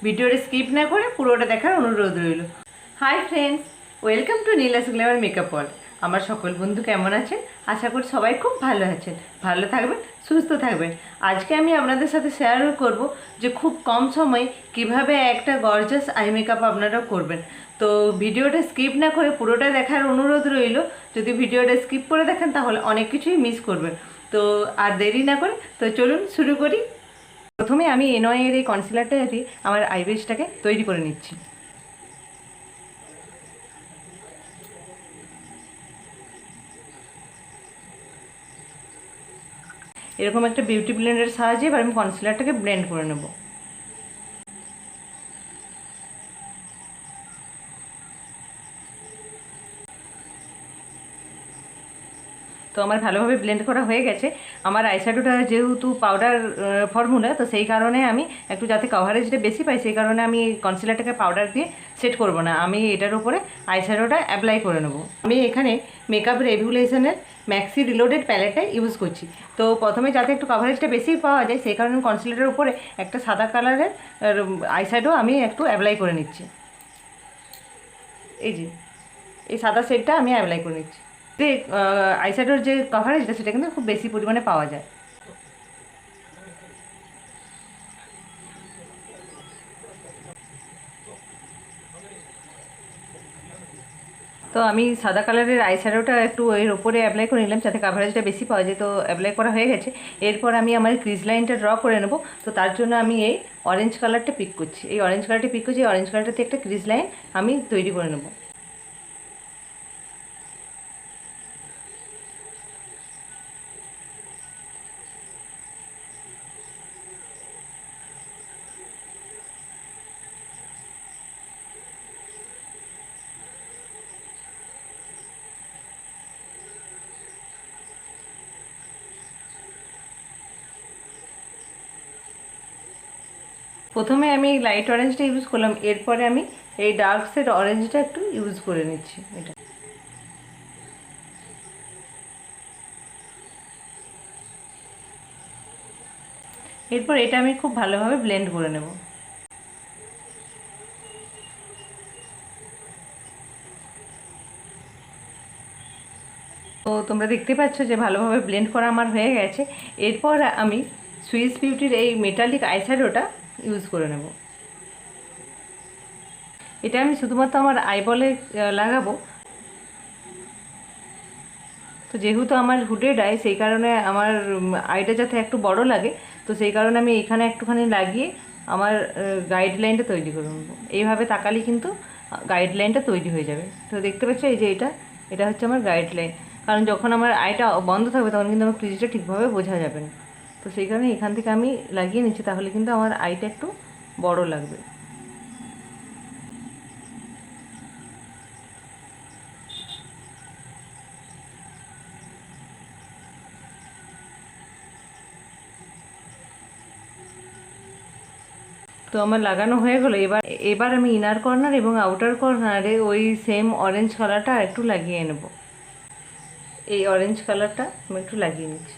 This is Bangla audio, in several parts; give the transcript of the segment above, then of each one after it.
ভিডিওটা স্কিপ না করে পুরোটা দেখার অনুরোধ রইল। Hi friends, welcome to Neela's Glamour makeup world. আমার সকল বন্ধু কেমন আছেন? আশা করি সবাই খুব ভালো আছেন, ভালো থাকবেন, সুস্থ থাকবেন। আজকে আমি আপনাদের সাথে শেয়ার করব যে খুব কম সময়ে কিভাবে একটা গর্জাস আই মেকআপ আপনারা করবেন। তো ভিডিওটা স্কিপ না করে পুরোটা দেখার অনুরোধ রইল। যদি ভিডিওটা স্কিপ করে দেখেন তাহলে অনেক কিছুই মিস করবেন। তো আর দেরি না করে তো চলুন শুরু করি। প্রথমে আমি এনওয়াইয়ের এই কনসিলারটা দিয়ে আমার আইব্রোজটাকে তৈরি করে নিচ্ছি। এরকম একটা বিউটি ব্লেন্ডের সাহায্যে এবার আমি কনসিলারটাকে ব্লেন্ড করে নেব। তো আমার ভালোভাবে ব্লেন্ড করা হয়ে গেছে। আমার আইশ্যাডোটা যেহেতু পাউডার ফর্মুলা, তো সেই কারণে আমি একটু যাতে কভারেজটা বেশি পাই সেই কারণে আমি কনসিলারটাকে পাউডার দিয়ে সেট করব না, আমি এটার উপরে আইশ্যাডোটা অ্যাপ্লাই করে নেব। আমি এখানে মেকআপ রেভুলেশনের ম্যাক্সি রিলোডেড প্যালেটটা ইউজ করছি। তো প্রথমে যাতে একটু কভারেজটা বেশি পাওয়া যায় সেই কারণে কনসিলারের উপরে একটা সাদা কালারের আইশ্যাডো আমি একটু অ্যাপ্লাই করে নিচ্ছি। এই যে এই সাদা শেডটা আমি অ্যাপ্লাই করে নিচ্ছি। যে আইশ্যাডোর যে কভারেজটা সেটা কিন্তু খুব বেশি পরিমাণে পাওয়া যায়। তো আমি সাদা কালারের আইশ্যাডোটা একটু এর ওপরে অ্যাপ্লাই করে নিলাম যাতে কভারেজটা বেশি পাওয়া যায়। তো অ্যাপ্লাই করা হয়ে গেছে। এরপর আমি আমার ক্রিজ লাইনটা ড্র করে নেব। তো তার জন্য আমি এই অরেঞ্জ কালারটা পিক করছি। এই অরেঞ্জ কালারটা পিক করছি, এই অরেঞ্জ কালারটাতে একটা ক্রিজ লাইন আমি তৈরি করে নেব। প্রথমে আমি লাইট অরেঞ্জটা ইউজ করলাম, এরপরে আমি এই ডার্ক শেড অরেঞ্জটা একটু ইউজ করে নিচ্ছি। এটা এরপর এটা আমি খুব ভালোভাবে ব্লেন্ড করে নেব। তো তোমরা দেখতে পাচ্ছ যে ভালোভাবে ব্লেন্ড করা আমার হয়ে গেছে। এরপর আমি সুইস বিউটির এই মেটালিক আইশ্যাডোটা ইউজ করে নেব। এটা আমি শুধুমাত্র আমার আইবলে লাগাবো। তো যেহেতু আমার হুডেড আই সেই কারণে আমার আইটা যাতে একটু বড় লাগে, তো সেই কারণে আমি এখানে একটুখানি লাগিয়ে আমার গাইডলাইনটা তৈরি করে নেব। এইভাবে তাকালে কিন্তু গাইডলাইনটা তৈরি হয়ে যাবে। তো দেখতে পাচ্ছ এই যে এটা এটা হচ্ছে আমার গাইডলাইন। কারণ যখন আমার আইটা বন্ধ থাকবে তখন কিন্তু আমার ক্রিজটা ঠিকভাবে বোঝা যাবে না। তো সেই কারণে এখান থেকে আমি লাগিয়ে নিচ্ছি, তাহলে কিন্তু আমার আইটা একটু বড় লাগবে। তো আমার লাগানো হয়ে গেলো। এবার এবার আমি ইনার কর্নার এবং আউটার কর্নারে ওই সেম অরেঞ্জ কালারটা একটু লাগিয়ে নেব। এই অরেঞ্জ কালারটা আমি একটু লাগিয়ে নিচ্ছি।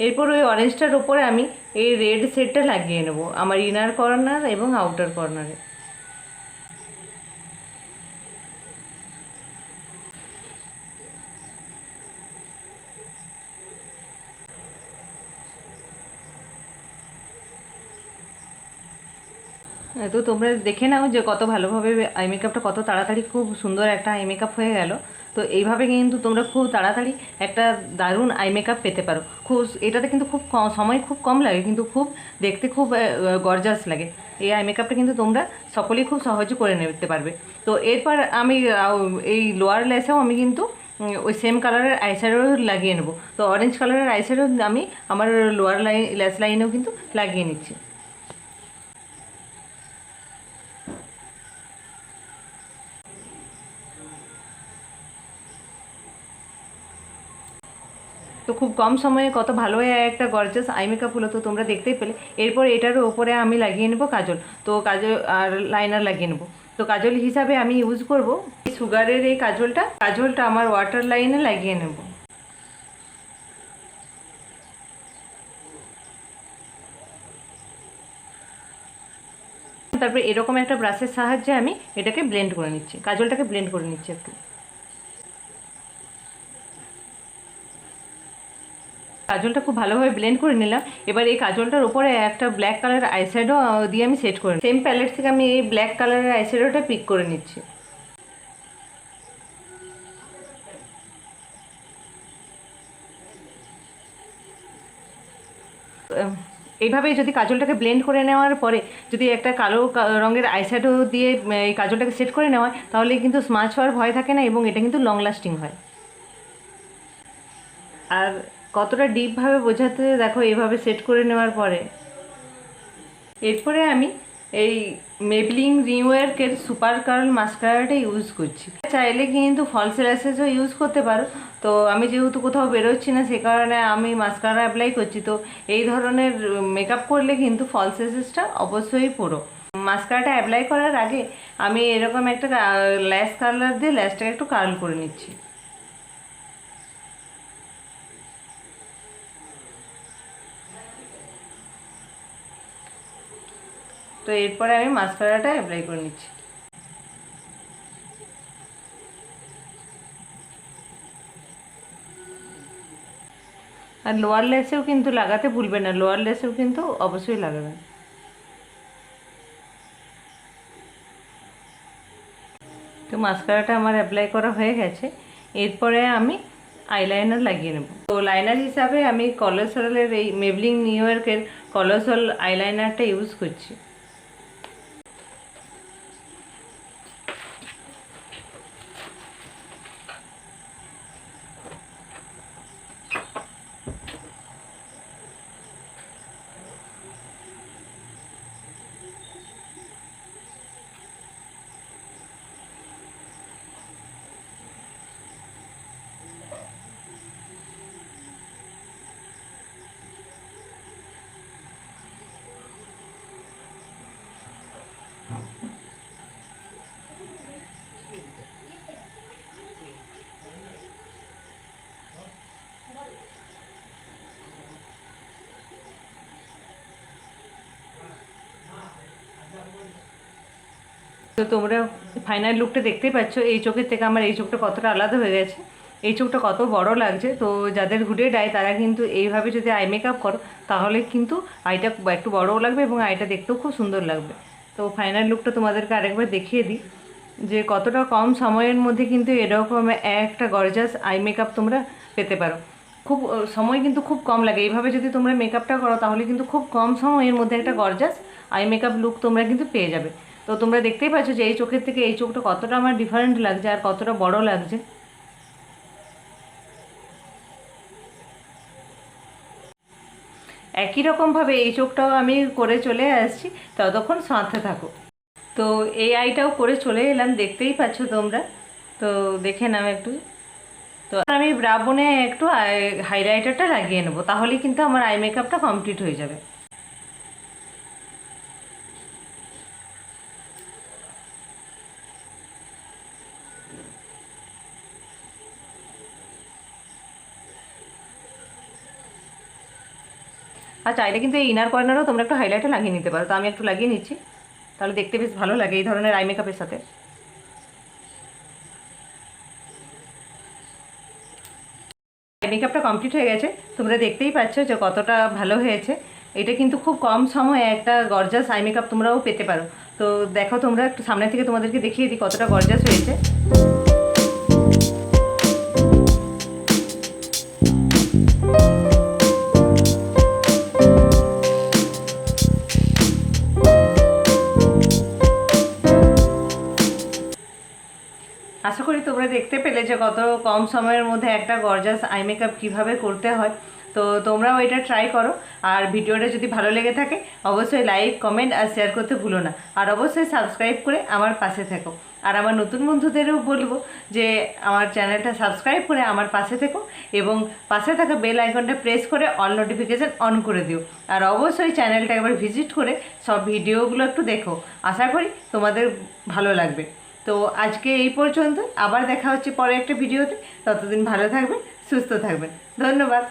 এরপর ওই অরেঞ্জটার ওপরে আমি এই রেড শেডটা লাগিয়ে নেব আমার ইনার কর্নার এবং আউটার কর্নারে। তো তোমরা দেখে নাও যে কত ভালোভাবে আই মেকআপটা কত তাড়াতাড়ি খুব সুন্দর একটা আই মেকআপ হয়ে গেল। তো এইভাবে কিন্তু তোমরা খুব তাড়াতাড়ি একটা দারুণ আই মেকআপ পেতে পারো। খুব এটাতে কিন্তু খুব সময় খুব কম লাগে, কিন্তু খুব দেখতে খুব গর্জাস লাগে। এই আই মেকআপটা কিন্তু তোমরা সকলেই খুব সহজে করে নিতে পারবে। তো এরপর আমি এই লোয়ার ল্যাশেও আমি কিন্তু ওই সেম কালারের আইশ্যাডো লাগিয়ে নেবো। তো অরেঞ্জ কালারের আইশ্যাডো আমি আমার লোয়ার ল্যাশ লাইনেও কিন্তু লাগিয়ে নিচ্ছি। তো খুব কম সময়ে কত ভালো একটা গর্জাস আই মেকআপ হলো, তো তোমরা দেখতেই পেলে। এরপর এটার ওপরে আমি লাগিয়ে নেব কাজল। তো কাজল আর লাইনার লাগিয়ে নেব। তো কাজল হিসাবে আমি ইউজ করব সুগারের এই কাজলটা আমার ওয়াটার লাইনে লাগিয়ে নেব। তারপরে এরকম একটা ব্রাশের সাহায্যে আমি এটাকে ব্লেন্ড করে নিচ্ছি, কাজলটাকে ব্লেন্ড করে নিচ্ছি একটু। কাজলটা খুব ভালোভাবে ব্লেন্ড করে নিলাম। এবার এই কাজলটার উপরে একটা ব্ল্যাক কালারের আইশ্যাডো দিয়ে আমি সেট করে সেম প্যালেট থেকে আমি এই ব্ল্যাক কালারের আইশ্যাডোটা পিক করে নিচ্ছি। এইভাবে যদি কাজলটাকে ব্লেন্ড করে নেওয়ার পরে যদি একটা কালো রঙের আইশ্যাডো দিয়ে এই কাজলটাকে সেট করে নেওয়া হয়, তাহলে কিন্তু স্মাচ হওয়ার ভয় থাকে না এবং এটা কিন্তু লং লাস্টিং হয়। আর কতটা ডিপভাবে বোঝাতে দেখো এইভাবে সেট করে নেওয়ার পরে। এরপরে আমি এই মেবলিন রিওয়ার্কের সুপার কার্ল মাস্কারাটা ইউজ করছি। চাইলে কিন্তু ফলস ল্যাশেসও ইউজ করতে পারো। তো আমি যেহেতু কোথাও বেরোচ্ছি না, সে কারণে আমি মাস্কারা অ্যাপ্লাই করছি। তো এই ধরনের মেকআপ করলে কিন্তু ফলস ল্যাশেসটা অবশ্যই পুরো। মাস্কারাটা অ্যাপ্লাই করার আগে আমি এরকম একটা ল্যাশ কার্লার দিয়ে ল্যাশটাকে একটু কার্ল করে নিচ্ছি। তো এরপরে আমি মাস্কারাটা অ্যাপ্লাই করে নিচ্ছি। আর লোয়ার লেসেও কিন্তু লাগাতে ভুলবেন না, লোয়ার লেসেও কিন্তু অবশ্যই লাগাবেন। তো মাস্কারাটা আমার অ্যাপ্লাই করা হয়ে গেছে। এরপরে আমি আইলাইনার লাগিয়ে নেব। তো লাইনার হিসাবে আমি কলোসলের এই মেবলিন নিউইয়র্কের কলোসল আইলাইনারটা ইউজ করছি। তো তোমরা ফাইনাল লুকটা দেখতেই পাচ্ছ। এই চোখের থেকে আমার এই চোখটা কতটা আলাদা হয়ে গেছে, এই চোখটা কত বড় লাগছে। তো যাদের হুডেড আই তারা কিন্তু এইভাবে যদি আই মেকআপ করো, তাহলে কিন্তু আইটা একটু বড়ও লাগবে এবং আইটা দেখতেও খুব সুন্দর লাগবে। তো ফাইনাল লুকটা তোমাদেরকে আরেকবার দেখিয়ে দিই যে কতটা কম সময়ের মধ্যে কিন্তু এরকম একটা গর্জাস আই মেকআপ তোমরা পেতে পারো। খুব সময় কিন্তু খুব কম লাগে। এইভাবে যদি তোমরা মেকআপটা করো, তাহলে কিন্তু খুব কম সময়ের মধ্যে একটা গর্জাস আই মেকআপ লুক তোমরা কিন্তু পেয়ে যাবে। তো তোমরা দেখতেই পাচ্ছ যে এই চোখের থেকে এই চোখটা কতটা আমার ডিফারেন্ট লাগছে আর কতটা বড় লাগছে। একই রকমভাবে এই চোখটাও আমি করে চলে আসছি, ততক্ষণ সাথে থাকো। তো এই আইটাও করে চলে এলাম, দেখতেই পাচ্ছ তোমরা। তো দেখে নাও একটু। তো আমি ব্রা বোনে একটু হাইলাইটারটা লাগিয়ে নেবো, তাহলেই কিন্তু আমার আই মেকআপটা কমপ্লিট হয়ে যাবে। আর চাইলে কিন্তু এই ইনার কর্নারও তোমরা একটু হাইলাইটার লাগিয়ে নিতে পারো। তো আমি একটু লাগিয়ে নিচ্ছি, তাহলে দেখতে বেশ ভালো লাগে এই ধরনের আই মেকআপের সাথে। আই মেকআপটা কমপ্লিট হয়ে গেছে, তোমরা দেখতেই পাচ্ছ যে কতটা ভালো হয়েছে। এটা কিন্তু খুব কম সময়ে একটা গর্জাস আই মেকআপ তোমরাও পেতে পারো। তো দেখো তোমরা একটু সামনে থেকে তোমাদেরকে দেখিয়ে দিই কতটা গর্জাস হয়েছে। আশা করি তোমরা দেখতে পেলে যে কত কম সময়ের মধ্যে একটা গর্জাস আই মেকআপ কীভাবে করতে হয়। তো তোমরাও এটা ট্রাই করো। আর ভিডিওটা যদি ভালো লেগে থাকে অবশ্যই লাইক, কমেন্ট আর শেয়ার করতে ভুলো না। আর অবশ্যই সাবস্ক্রাইব করে আমার পাশে থেকো। আর আমার নতুন বন্ধুদেরও বলবো যে আমার চ্যানেলটা সাবস্ক্রাইব করে আমার পাশে থেকো এবং পাশে থাকা বেল আইকনটা প্রেস করে অল নোটিফিকেশান অন করে দিও। আর অবশ্যই চ্যানেলটা একবার ভিজিট করে সব ভিডিওগুলো একটু দেখো, আশা করি তোমাদের ভালো লাগবে। তো আজকে এই পর্যন্ত, আবার দেখা হচ্ছে পরে একটা ভিডিওতে। ততদিন ভালো থাকবেন, সুস্থ থাকবেন। ধন্যবাদ।